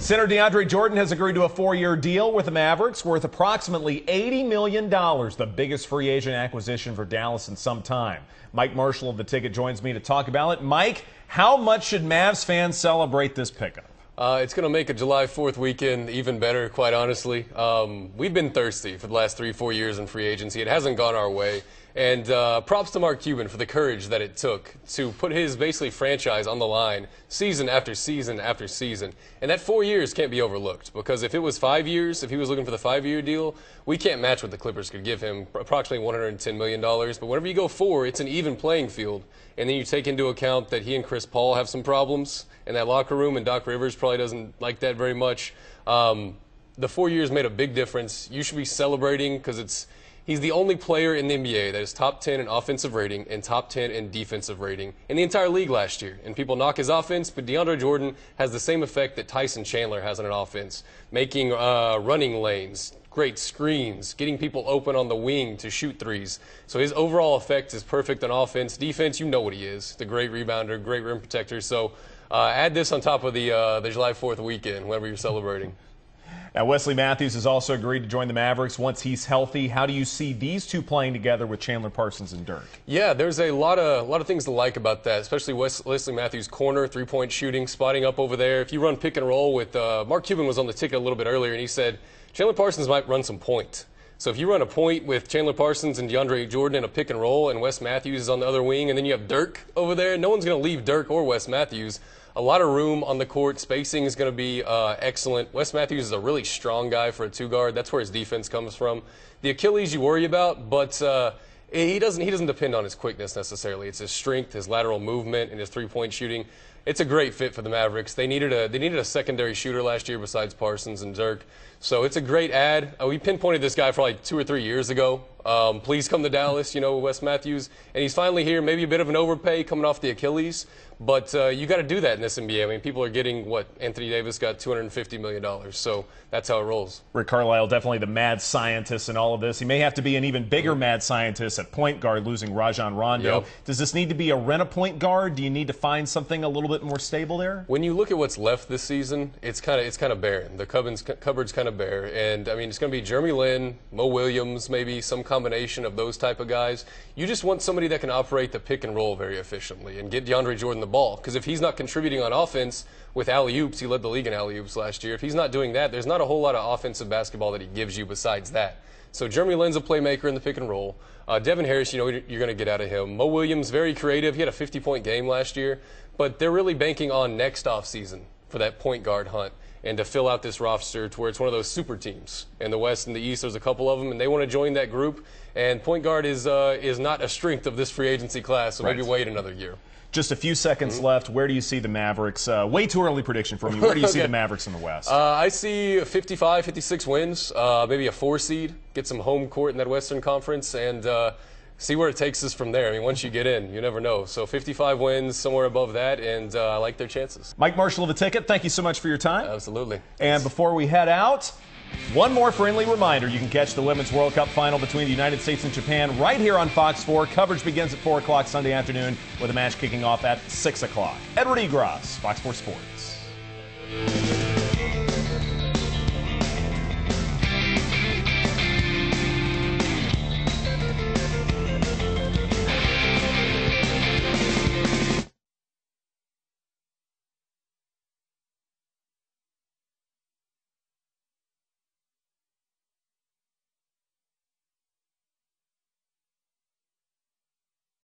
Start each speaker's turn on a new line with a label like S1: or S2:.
S1: Center DeAndre Jordan has agreed to a 4-year deal with the Mavericks worth approximately $80 million, the biggest free agent acquisition for Dallas in some time. Mike Marshall of The Ticket joins me to talk about it. Mike, how much should Mavs fans celebrate this pickup?
S2: It's going to make a July 4th weekend even better, quite honestly. We've been thirsty for the last 3-4 years in free agency. It hasn't gone our way. And props to Mark Cuban for the courage that it took to put his basically franchise on the line season after season after season. And that 4 years can't be overlooked, because if it was 5 years, if he was looking for the 5-year deal, we can't match what the Clippers could give him, approximately $110 million. But whenever you go 4, it's an even playing field. And then you take into account that he and Chris Paul have some problems in that locker room, and Doc Rivers probably doesn't like that very much. The 4 years made a big difference. You should be celebrating, because he's the only player in the NBA that is top 10 in offensive rating and top 10 in defensive rating in the entire league last year. And people knock his offense, but DeAndre Jordan has the same effect that Tyson Chandler has on an offense, making running lanes, great screens, getting people open on the wing to shoot threes. So his overall effect is perfect on offense. Defense, you know what he is. The great rebounder, great rim protector. So add this on top of the July 4th weekend whenever you're celebrating.
S1: Now, Wesley Matthews has also agreed to join the Mavericks once he's healthy. How do you see these two playing together with Chandler Parsons and Dirk?
S2: Yeah, there's a lot of things to like about that, especially Wesley Matthews' corner, three-point shooting, spotting up over there. If you run pick and roll with Mark Cuban was on the ticket a little bit earlier, and he said Chandler Parsons might run some point. So if you run a point with Chandler Parsons and DeAndre Jordan in a pick and roll, and Wes Matthews is on the other wing, and then you have Dirk over there, no one's going to leave Dirk or Wes Matthews. A lot of room on the court. Spacing is going to be excellent. Wes Matthews is a really strong guy for a two-guard. That's where his defense comes from. The Achilles you worry about, but he doesn't depend on his quickness necessarily. It's his strength, his lateral movement, and his three-point shooting. It's a great fit for the Mavericks. They needed a secondary shooter last year besides Parsons and Dirk. So it's a great add. We pinpointed this guy for like 2 or 3 years ago. Please come to Dallas, Wes Matthews. And he's finally here. Maybe a bit of an overpay coming off the Achilles. But you got to do that in this NBA. I mean, people are getting what Anthony Davis got, $250 million. So that's how it rolls.
S1: Rick Carlisle, definitely the mad scientist in all of this. He may have to be an even bigger mad scientist at point guard, losing Rajon Rondo.
S2: Yep.
S1: Does this need to be a rent-a-point guard? Do you need to find something a little bit more stable there?
S2: When you look at what's left this season, it's kind of barren. The cupboard's kind of bare. And, I mean, it's going to be Jeremy Lin, Mo Williams, maybe some combination of those type of guys. You just want somebody that can operate the pick and roll very efficiently and get DeAndre Jordan the ball. Because if he's not contributing on offense with alley-oops, he led the league in alley-oops last year. If he's not doing that, there's not a whole lot of offensive basketball that he gives you besides that. So Jeremy Lin's a playmaker in the pick and roll. Devin Harris, you're going to get out of him. Mo Williams, very creative. He had a 50-point game last year. But they're really banking on next offseason for that point guard hunt and to fill out this roster to where it's one of those super teams. In the West and the East, there's a couple of them, and they want to join that group. And point guard is not a strength of this free agency class, so maybe wait another year.
S1: Just a few seconds left. Where do you see the Mavericks? Way too early prediction from you. Where do you see the Mavericks in the West?
S2: I see 55, 56 wins, maybe a 4 seed, get some home court in that Western Conference, and see where it takes us from there. I mean, once you get in, you never know. So 55 wins, somewhere above that, and I like their chances.
S1: Mike Marshall of The Ticket, thank you so much for your time.
S2: Absolutely.
S1: And before we head out, one more friendly reminder. You can catch the Women's World Cup final between the United States and Japan right here on Fox 4. Coverage begins at 4 o'clock Sunday afternoon with a match kicking off at 6 o'clock. Edward Egros, Fox 4 Sports.